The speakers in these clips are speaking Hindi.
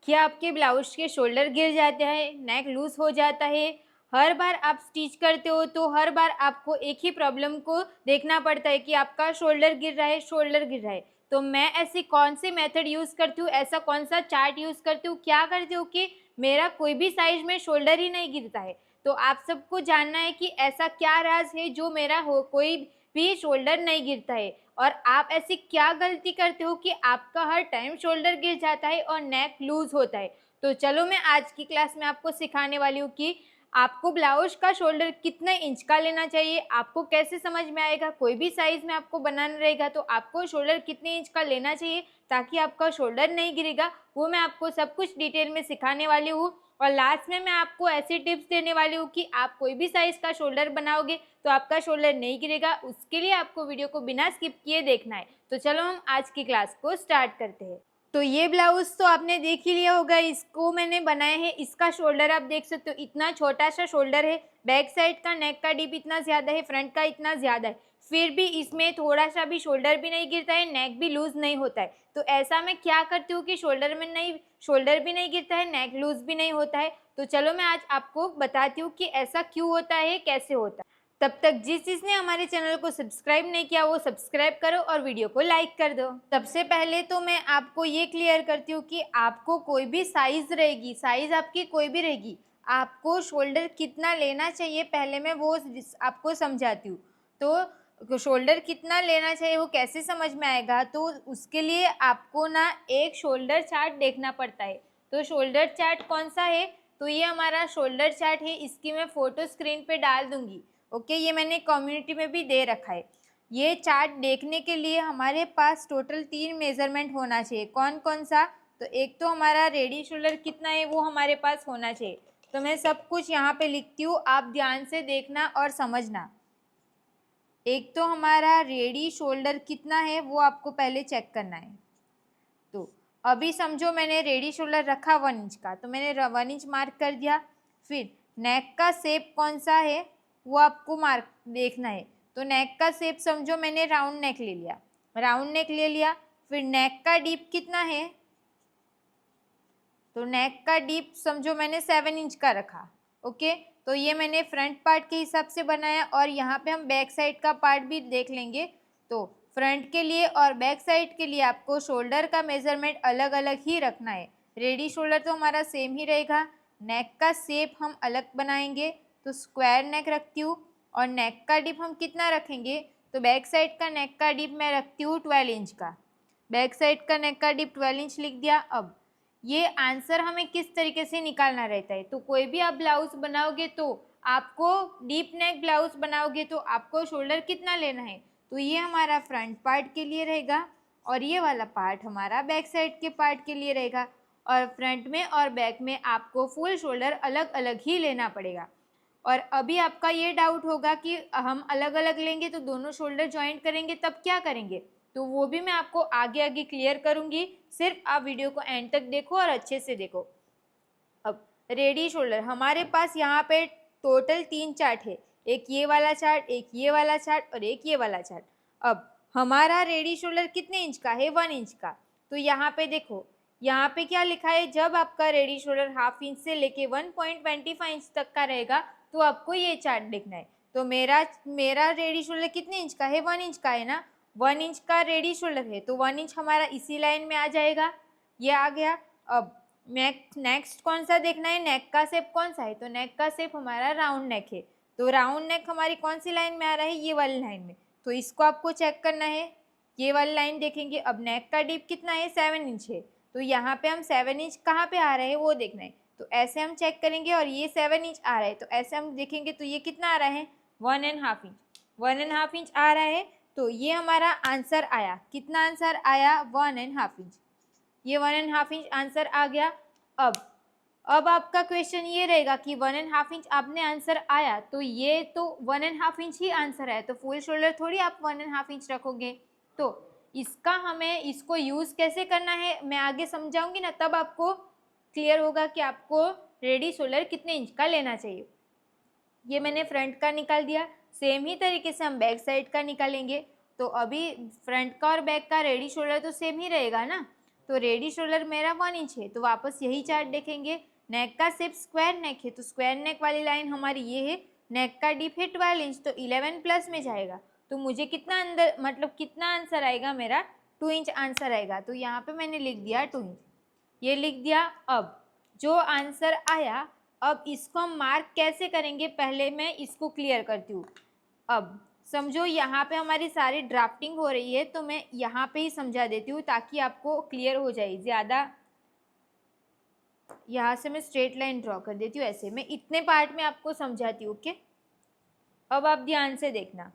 क्या आपके ब्लाउज के शोल्डर गिर जाते हैं, नेक लूज हो जाता है? हर बार आप स्टिच करते हो तो हर बार आपको एक ही प्रॉब्लम को देखना पड़ता है कि आपका शोल्डर गिर रहा है, शोल्डर गिर रहा है। तो मैं ऐसी कौन सी मेथड यूज़ करती हूँ, ऐसा कौन सा चार्ट यूज़ करती हूँ, क्या करती हूँ कि मेरा कोई भी साइज में शोल्डर ही नहीं गिरता है। तो आप सबको जानना है कि ऐसा क्या राज है जो मेरा हो कोई भी शोल्डर नहीं गिरता है, और आप ऐसी क्या गलती करते हो कि आपका हर टाइम शोल्डर गिर जाता है और नेक लूज होता है। तो चलो मैं आज की क्लास में आपको सिखाने वाली हूँ कि आपको ब्लाउज का शोल्डर कितने इंच का लेना चाहिए, आपको कैसे समझ में आएगा। कोई भी साइज में आपको बनाना रहेगा तो आपको शोल्डर कितने इंच का लेना चाहिए ताकि आपका शोल्डर नहीं गिरेगा, वो मैं आपको सब कुछ डिटेल में सिखाने वाली हूँ। और लास्ट में मैं आपको ऐसी टिप्स देने वाली हूँ कि आप कोई भी साइज का शोल्डर बनाओगे तो आपका शोल्डर नहीं गिरेगा। उसके लिए आपको वीडियो को बिना स्किप किए देखना है। तो चलो हम आज की क्लास को स्टार्ट करते हैं। तो ये ब्लाउज तो आपने देख ही लिया होगा, इसको मैंने बनाया है। इसका शोल्डर आप देख सकते हो, इतना छोटा सा शोल्डर है। बैक साइड का नेक का डीप इतना ज़्यादा है, फ्रंट का इतना ज़्यादा है, फिर भी इसमें थोड़ा सा भी शोल्डर भी नहीं गिरता है, नेक भी लूज नहीं होता है। तो ऐसा मैं क्या करती हूँ कि शोल्डर भी नहीं गिरता है, नेक लूज भी नहीं होता है। तो चलो मैं आज आपको बताती हूँ कि ऐसा क्यों होता है, कैसे होता है। तब तक जिस जिसने हमारे चैनल को सब्सक्राइब नहीं किया वो सब्सक्राइब करो और वीडियो को लाइक कर दो। सबसे पहले तो मैं आपको ये क्लियर करती हूँ कि आपको कोई भी साइज रहेगी, साइज आपकी कोई भी रहेगी, आपको शोल्डर कितना लेना चाहिए पहले मैं वो आपको समझाती हूँ। तो शोल्डर कितना लेना चाहिए वो कैसे समझ में आएगा, तो उसके लिए आपको ना एक शोल्डर चार्ट देखना पड़ता है। तो शोल्डर चार्ट कौन सा है, तो ये हमारा शोल्डर चार्ट है। इसकी मैं फ़ोटो स्क्रीन पे डाल दूँगी। ओके, ये मैंने कम्युनिटी में भी दे रखा है। ये चार्ट देखने के लिए हमारे पास टोटल 3 मेज़रमेंट होना चाहिए। कौन कौन सा, तो एक तो हमारा रेडी शोल्डर कितना है वो हमारे पास होना चाहिए। तो मैं सब कुछ यहाँ पे लिखती हूँ, आप ध्यान से देखना और समझना। एक तो हमारा रेडी शोल्डर कितना है वो आपको पहले चेक करना है। तो अभी समझो मैंने रेडी शोल्डर रखा 1 इंच का, तो मैंने 1 इंच मार्क कर दिया। फिर नेक का शेप कौन सा है वो आपको मार्क देखना है। तो नेक का शेप समझो मैंने राउंड नेक ले लिया, राउंड नेक ले लिया। फिर नेक का डीप कितना है, तो नेक का डीप समझो मैंने 7 इंच का रखा। ओके, तो ये मैंने फ्रंट पार्ट के हिसाब से बनाया, और यहाँ पे हम बैक साइड का पार्ट भी देख लेंगे। तो फ्रंट के लिए और बैक साइड के लिए आपको शोल्डर का मेजरमेंट अलग अलग ही रखना है। रेडी शोल्डर तो हमारा सेम ही रहेगा। नेक का शेप हम अलग बनाएंगे, तो स्क्वायर नेक रखती हूँ। और नेक का डीप हम कितना रखेंगे, तो बैक साइड का नेक का डीप मैं रखती हूँ 12 इंच का। बैक साइड का नेक का डीप 12 इंच लिख दिया। अब ये आंसर हमें किस तरीके से निकालना रहता है, तो कोई भी आप ब्लाउज बनाओगे तो आपको डीप नेक ब्लाउज बनाओगे तो आपको शोल्डर कितना लेना है, तो ये हमारा फ्रंट पार्ट के लिए रहेगा और ये वाला पार्ट हमारा बैक साइड के पार्ट के लिए रहेगा। और फ्रंट में और बैक में आपको फुल शोल्डर अलग अलग ही लेना पड़ेगा। और अभी आपका ये डाउट होगा कि हम अलग अलग लेंगे तो दोनों शोल्डर ज्वाइंट करेंगे तब क्या करेंगे, तो वो भी मैं आपको आगे आगे क्लियर करूँगी। सिर्फ आप वीडियो को एंड तक देखो और अच्छे से देखो। अब रेडी शोल्डर हमारे पास यहाँ पे टोटल 3 चार्ट है, एक ये वाला चार्ट, एक ये वाला चार्ट और एक ये वाला चार्ट। अब हमारा रेडी शोल्डर कितने इंच का है, 1 इंच का। तो यहाँ पे देखो, यहाँ पे क्या लिखा है, जब आपका रेडी शोल्डर 1/2 इंच से लेके 1.25 इंच तक का रहेगा तो आपको ये चार्ट देखना है। तो मेरा रेडी शोल्डर कितने इंच का है, 1 इंच का है ना। 1 इंच का रेडी शोल्डर है तो 1 इंच हमारा इसी लाइन में आ जाएगा, ये आ गया। अब नेक्स्ट कौन सा देखना है, नेक का शेप कौन सा है, तो नेक का शेप हमारा राउंड नेक है। तो राउंड नेक हमारी कौन सी लाइन में आ रहा है, ये वाली लाइन में। तो इसको आपको चेक करना है, ये वाली लाइन देखेंगे। अब नेक का डीप कितना है, 7 इंच है। तो यहाँ पे हम 7 इंच कहाँ पे आ रहा है वो देखना है। तो ऐसे हम चेक करेंगे और ये 7 इंच आ रहा है, तो ऐसे हम देखेंगे तो ये कितना आ रहा है, 1.5 इंच। 1.5 इंच आ रहा है, तो ये हमारा आंसर आया। कितना आंसर आया, 1.5 इंच। ये 1.5 इंच आंसर आ गया। अब आपका क्वेश्चन ये रहेगा कि 1.5 इंच आपने आंसर आया, तो ये तो 1.5 इंच ही आंसर है, तो फुल शोल्डर थोड़ी आप 1.5 इंच रखोगे। तो इसको यूज़ कैसे करना है मैं आगे समझाऊंगी ना, तब आपको क्लियर होगा कि आपको रेडी शोल्डर कितने इंच का लेना चाहिए। ये मैंने फ्रंट का निकाल दिया, सेम ही तरीके से हम बैक साइड का निकालेंगे। तो अभी फ्रंट का और बैक का रेडी शोल्डर तो सेम ही रहेगा ना, तो रेडी शोल्डर मेरा 1 इंच है, तो वापस यही चार्ट देखेंगे। नेक का शेप स्क्वायर नेक है, तो स्क्वायर नेक वाली लाइन हमारी ये है। नेक का डीप है 12 इंच, तो 11 प्लस में जाएगा। तो मुझे कितना अंदर मतलब कितना आंसर आएगा मेरा, 2 इंच आंसर आएगा। तो यहाँ पे मैंने लिख दिया 2 इंच, ये लिख दिया। अब जो आंसर आया, अब इसको हम मार्क कैसे करेंगे, पहले मैं इसको क्लियर करती हूँ। अब समझो यहाँ पे हमारी सारी ड्राफ्टिंग हो रही है, तो मैं यहाँ पे ही समझा देती हूँ ताकि आपको क्लियर हो जाए ज़्यादा। यहाँ से मैं स्ट्रेट लाइन ड्रॉ कर देती हूँ ऐसे, मैं इतने पार्ट में आपको समझाती हूँ। ओके, अब आप ध्यान से देखना।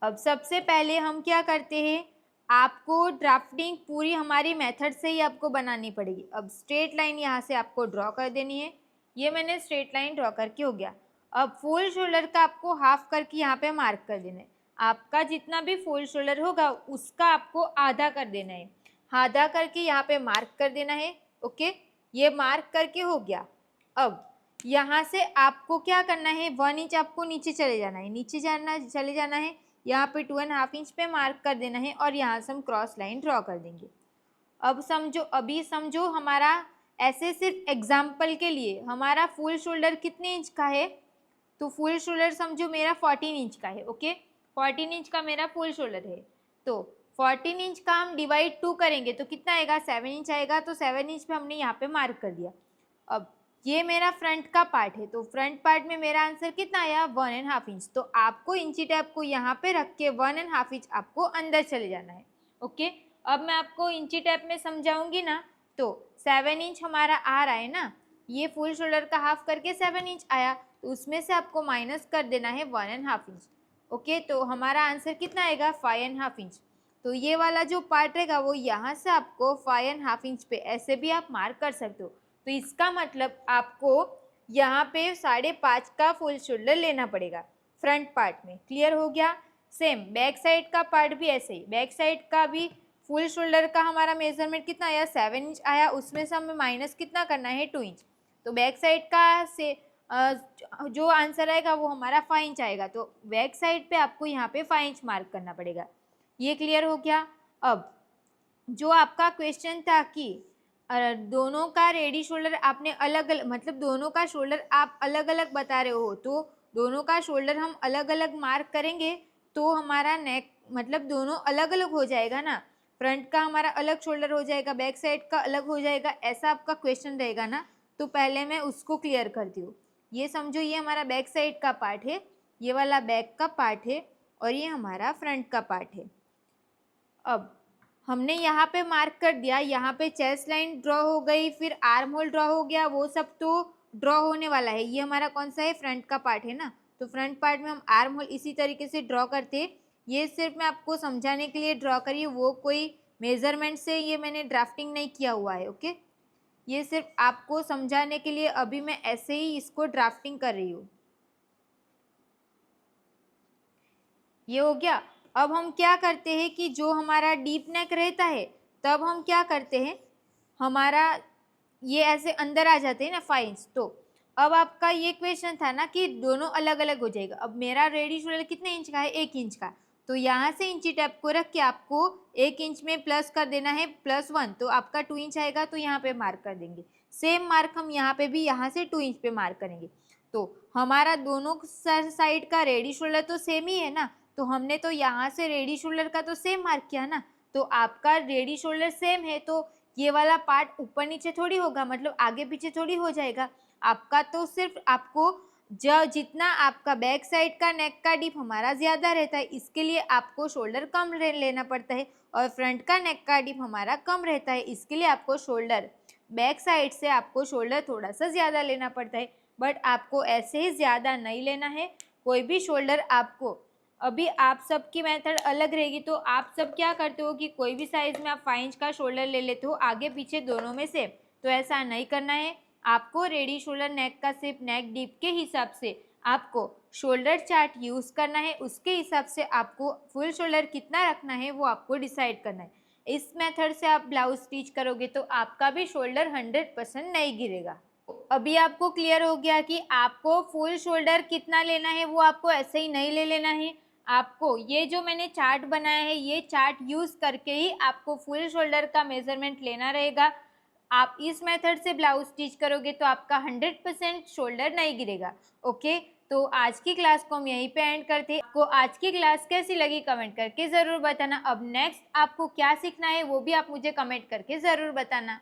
अब सबसे पहले हम क्या करते हैं, आपको ड्राफ्टिंग पूरी हमारी मेथड से ही आपको बनानी पड़ेगी। अब स्ट्रेट लाइन यहाँ से आपको ड्रॉ कर देनी है, ये मैंने स्ट्रेट लाइन ड्रॉ करके हो गया। अब फुल शोल्डर का आपको हाफ करके यहाँ पे मार्क कर देना है। आपका जितना भी फुल शोल्डर होगा उसका आपको आधा कर देना है, आधा करके यहाँ पे मार्क कर देना है। ओके, ये मार्क करके हो गया। अब यहाँ से आपको क्या करना है, 1 इंच आपको नीचे चले जाना है, नीचे चले जाना है। यहाँ पे 2.5 इंच पे मार्क कर देना है और यहाँ से हम क्रॉस लाइन ड्रॉ कर देंगे। अब समझो, अभी समझो हमारा ऐसे सिर्फ एग्जाम्पल के लिए हमारा फुल शोल्डर कितने इंच का है, तो फुल शोल्डर समझो मेरा 14 इंच का है। ओके, 14 इंच का मेरा फुल शोल्डर है, तो 14 इंच का हम डिवाइड 2 करेंगे तो कितना आएगा, 7 इंच आएगा। तो 7 इंच पे हमने यहाँ पे मार्क कर दिया। अब ये मेरा फ्रंट का पार्ट है, तो फ्रंट पार्ट में मेरा आंसर कितना आया, 1.5 इंच। तो आपको इंची टेप को यहाँ पे रख के 1.5 इंच आपको अंदर चले जाना है। ओके, अब मैं आपको इंची टेप में समझाऊंगी ना, तो 7 इंच हमारा आ रहा है ना, ये फुल शोल्डर का हाफ करके 7 इंच आया, तो उसमें से आपको माइनस कर देना है 1.5 इंच। ओके, तो हमारा आंसर कितना आएगा, 5.5 इंच। तो ये वाला जो पार्ट रहेगा वो यहाँ से आपको 5.5 इंच पे ऐसे भी आप मार्क कर सकते हो। तो इसका मतलब आपको यहाँ पे 5.5 का फुल शोल्डर लेना पड़ेगा फ्रंट पार्ट में। क्लियर हो गया। सेम बैक साइड का पार्ट भी ऐसे ही, बैक साइड का भी फुल शोल्डर का हमारा मेजरमेंट कितना आया, 7 इंच आया, उसमें से हमें माइनस कितना करना है, 2 इंच। तो बैक साइड का से जो आंसर आएगा वो हमारा 5 इंच आएगा। तो बैक साइड पे आपको यहाँ पे 5 इंच मार्क करना पड़ेगा। ये क्लियर हो गया। अब जो आपका क्वेश्चन था कि दोनों का रेडी शोल्डर आपने अलग अलग, मतलब दोनों का शोल्डर आप अलग अलग बता रहे हो, तो दोनों का शोल्डर हम अलग अलग मार्क करेंगे तो हमारा नेक मतलब दोनों अलग अलग हो जाएगा ना, फ्रंट का हमारा अलग शोल्डर हो जाएगा, बैक साइड का अलग हो जाएगा, ऐसा आपका क्वेश्चन रहेगा ना। तो पहले मैं उसको क्लियर करती हूँ। ये समझो, ये हमारा बैक साइड का पार्ट है, ये वाला बैक का पार्ट है और ये हमारा फ्रंट का पार्ट है। अब हमने यहाँ पे मार्क कर दिया, यहाँ पे चेस्ट लाइन ड्रॉ हो गई, फिर आर्म होल ड्रॉ हो गया, वो सब तो ड्रॉ होने वाला है। ये हमारा कौन सा है, फ्रंट का पार्ट है ना, तो फ्रंट पार्ट में हम आर्म होल इसी तरीके से ड्रॉ करते हैं। ये सिर्फ मैं आपको समझाने के लिए ड्रॉ करी, वो कोई मेजरमेंट से ये मैंने ड्राफ्टिंग नहीं किया हुआ है। ओके, ये सिर्फ आपको समझाने के लिए अभी मैं ऐसे ही इसको ड्राफ्टिंग कर रही हूँ। ये हो गया। अब हम क्या करते हैं कि जो हमारा डीप नेक रहता है तब हम क्या करते हैं, हमारा ये ऐसे अंदर आ जाते हैं ना 5 इंच। तो अब आपका ये क्वेश्चन था ना कि दोनों अलग अलग हो जाएगा। अब मेरा रेडी शोल्डर कितने इंच का है, 1 इंच का, तो यहाँ से इंची टेप को रख के आपको 1 इंच में प्लस कर देना है +1, तो आपका 2 इंच आएगा, तो यहाँ पे मार्क कर देंगे। सेम मार्क हम यहाँ पे भी यहाँ से 2 इंच पे मार्क करेंगे। तो हमारा दोनों साइड का रेडी शोल्डर तो सेम ही है ना, तो हमने तो यहाँ से रेडी शोल्डर का तो सेम मार्क किया ना, तो आपका रेडी शोल्डर सेम है, तो ये वाला पार्ट ऊपर नीचे थोड़ी होगा, मतलब आगे पीछे थोड़ी हो जाएगा आपका। तो सिर्फ आपको जो जितना आपका बैक साइड का नेक का डीप हमारा ज़्यादा रहता है, इसके लिए आपको शोल्डर कम लेना पड़ता है, और फ्रंट का नेक का डीप हमारा कम रहता है, इसके लिए आपको शोल्डर बैक साइड से आपको शोल्डर थोड़ा सा ज़्यादा लेना पड़ता है। बट आपको ऐसे ही ज़्यादा नहीं लेना है, कोई भी शोल्डर आपको, अभी आप सबकी मेथड अलग रहेगी, तो आप सब क्या करते हो कि कोई भी साइज़ में आप 5 इंच का शोल्डर ले लेते हो आगे पीछे दोनों में से, तो ऐसा नहीं करना है। आपको रेडी शोल्डर नेक का शेप नेक डीप के हिसाब से आपको शोल्डर चार्ट यूज़ करना है, उसके हिसाब से आपको फुल शोल्डर कितना रखना है वो आपको डिसाइड करना है। इस मेथड से आप ब्लाउज स्टिच करोगे तो आपका भी शोल्डर 100% नहीं गिरेगा। अभी आपको क्लियर हो गया कि आपको फुल शोल्डर कितना लेना है, वो आपको ऐसे ही नहीं ले लेना है, आपको ये जो मैंने चार्ट बनाया है, ये चार्ट यूज़ करके ही आपको फुल शोल्डर का मेजरमेंट लेना रहेगा। आप इस मेथड से ब्लाउज स्टिच करोगे तो आपका 100% शोल्डर नहीं गिरेगा। ओके, तो आज की क्लास को हम यहीं पे एंड करते हैं। आपको आज की क्लास कैसी लगी कमेंट करके ज़रूर बताना। अब नेक्स्ट आपको क्या सीखना है वो भी आप मुझे कमेंट करके ज़रूर बताना।